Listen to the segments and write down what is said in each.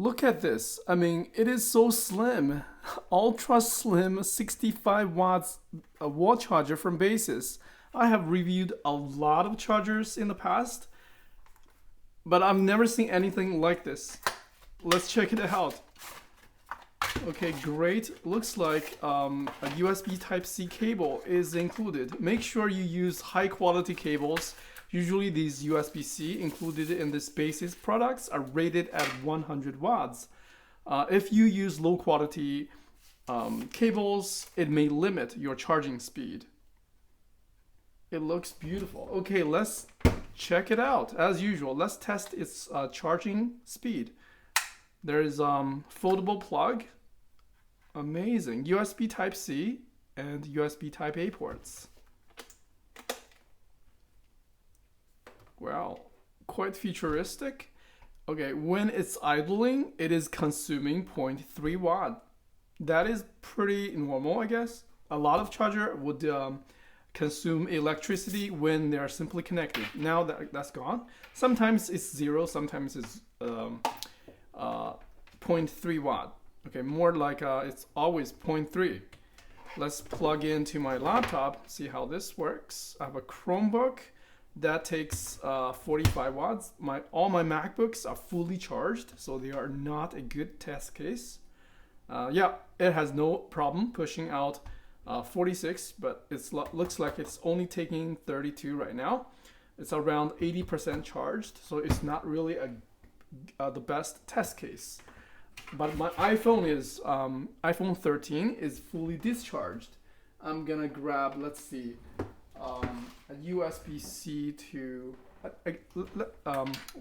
Look at this. I mean, it is so slim. Ultra slim 65 watts wall charger from Baseus. I have reviewed a lot of chargers in the past, but I've never seen anything like this. Let's check it out. Okay, great. Looks like a USB Type-C cable is included. Make sure you use high quality cables. Usually these USB-C included in this Baseus products are rated at 100 watts. If you use low quality cables, it may limit your charging speed. It looks beautiful. Okay, let's check it out. As usual, let's test its charging speed. There is foldable plug. Amazing. USB Type-C and USB Type-A ports. Wow, quite futuristic. Okay, when it's idling, it is consuming 0.3 watt. That is pretty normal, I guess. A lot of charger would consume electricity when they are simply connected. Now that's gone. Sometimes it's zero, sometimes it's 0.3 watt. Okay, more like it's always 0.3. Let's plug into my laptop, see how this works. I have a Chromebook that takes 45 watts. All my MacBooks are fully charged, so they are not a good test case. Yeah, it has no problem pushing out 46, but it looks like it's only taking 32 right now. It's around 80% charged, so it's not really the best test case. But my iPhone is iPhone 13 is fully discharged. I'm gonna grab, let's see, a USB-C to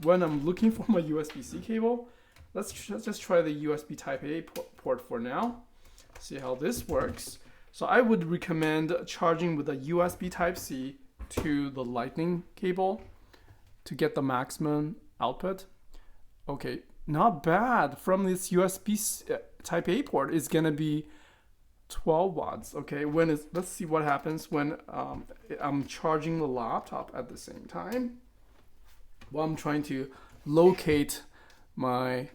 when I'm looking for my USB-C cable. Let's just try the USB Type-A port for now. See how this works. So I would recommend charging with a USB Type-C to the Lightning cable to get the maximum output. Okay, not bad. From this USB Type-A port, it's gonna be 12 watts. Okay, let's see what happens when I'm charging the laptop at the same time. While I'm trying to locate my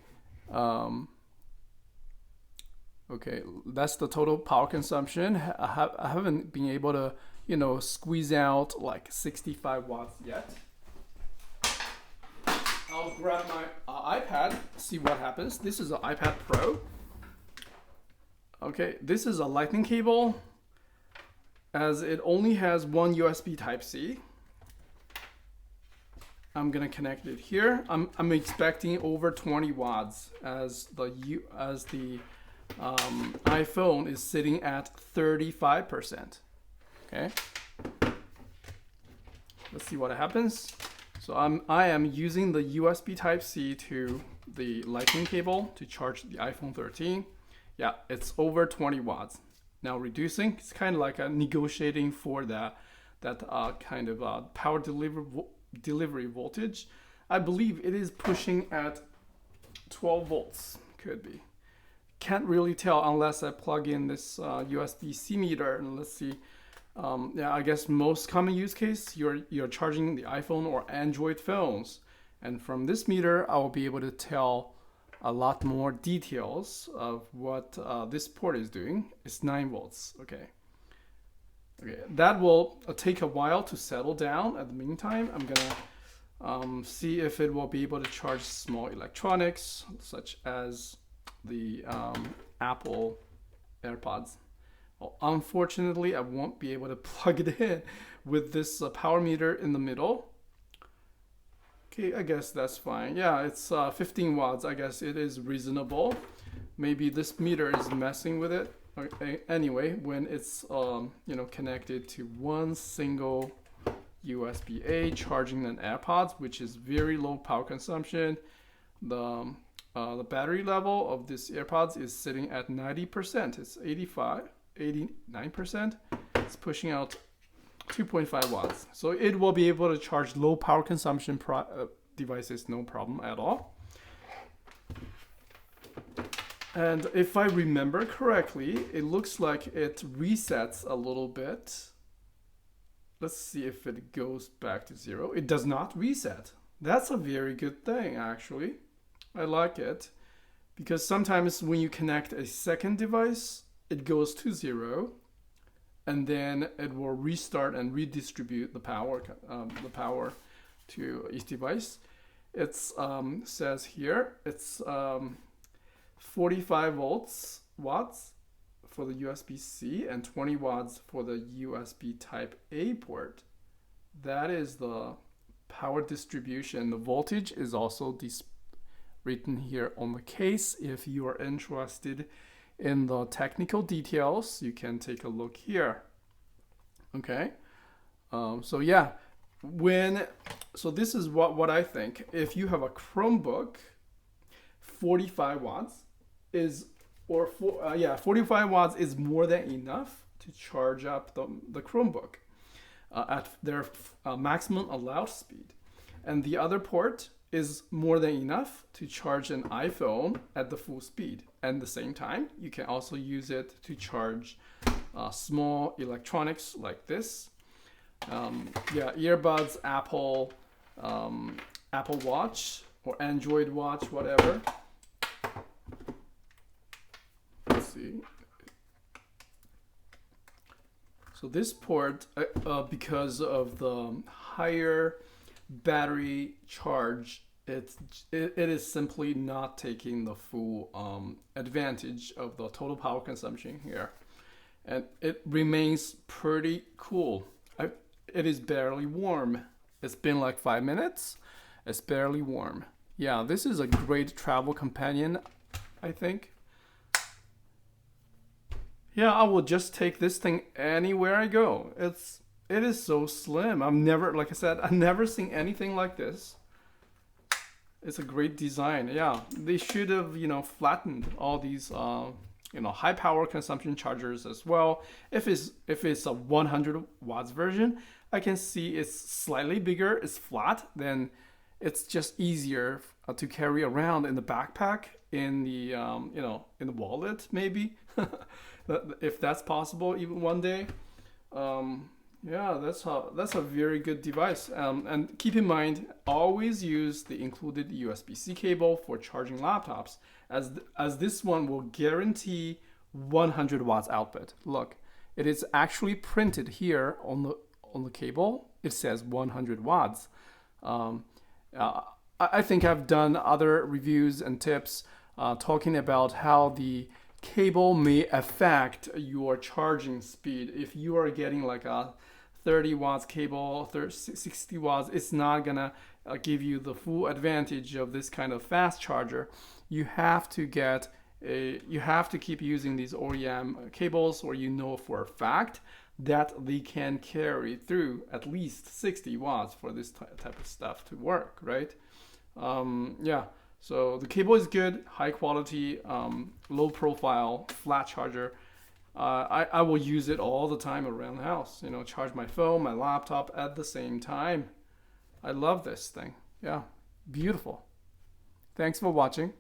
okay, that's the total power consumption. I haven't been able to, squeeze out like 65 watts yet. I'll grab my iPad, see what happens. This is an iPad Pro. Okay, this is a Lightning cable, as it only has one USB Type-C. I'm gonna connect it here. I'm expecting over 20 watts as the iPhone is sitting at 35%. Okay, let's see what happens. So I am using the USB Type-C to the Lightning cable to charge the iPhone 13. Yeah, it's over 20 watts. Now reducing, it's kind of like a negotiating for that kind of power delivery voltage. I believe it is pushing at 12 volts, could be. Can't really tell unless I plug in this USB-C meter, and let's see. Yeah, I guess most common use case, you're charging the iPhone or Android phones. And from this meter, I will be able to tell a lot more details of what this port is doing. It's 9 volts, okay. Okay, that will take a while to settle down. At the meantime, I'm gonna see if it will be able to charge small electronics, such as the Apple AirPods. Well, unfortunately, I won't be able to plug it in with this power meter in the middle. Okay, I guess that's fine. Yeah, it's 15 watts. I guess it is reasonable. Maybe this meter is messing with it. Okay, anyway, when it's connected to one single USB-A charging an AirPods, which is very low power consumption, the battery level of this AirPods is sitting at 90%. It's 89%. It's pushing out 2.5 watts. So it will be able to charge low power consumption devices, no problem at all. And if I remember correctly, it looks like it resets a little bit. Let's see if it goes back to 0. It does not reset. That's a very good thing, actually. I like it. because sometimes when you connect a second device, it goes to 0, and then it will restart and redistribute the power to each device. It's says here it's 45 watts for the USB-C and 20 watts for the USB Type A port. That is the power distribution. The voltage is also written here on the case. If you are interested in the technical details, you can take a look here. Okay, so yeah, so this is what I think. If you have a Chromebook, 45 watts is 45 watts is more than enough to charge up the Chromebook at their maximum allowed speed, and the other port is more than enough to charge an iPhone at the full speed. At the same time, you can also use it to charge small electronics like this. Earbuds, Apple Watch or Android Watch, whatever. Let's see. So this port, because of the higher battery charge, it is simply not taking the full advantage of the total power consumption here, and it remains pretty cool. It is barely warm. It's been like 5 minutes. It's barely warm. Yeah, this is a great travel companion, I think. Yeah, I will just take this thing anywhere I go. It is so slim. I've never seen anything like this. It's a great design. Yeah, they should have, flattened all these, high power consumption chargers as well. If it's a 100 watts version, I can see it's slightly bigger, it's flat, then it's just easier to carry around in the backpack, in the, in the wallet maybe, if that's possible even one day. Yeah, that's a very good device. And keep in mind, always use the included USB-C cable for charging laptops, as this one will guarantee 100 watts output. Look, it is actually printed here on the cable. It says 100 watts. I think I've done other reviews and tips talking about how the cable may affect your charging speed. If you are getting like a 30 watts cable, 60 watts, it's not gonna give you the full advantage of this kind of fast charger. You have to keep using these OEM cables, or for a fact that they can carry through at least 60 watts for this type of stuff to work, right? So the cable is good, high quality, low profile, flat charger. I will use it all the time around the house, charge my phone, my laptop at the same time. I love this thing. Yeah, beautiful. Thanks for watching.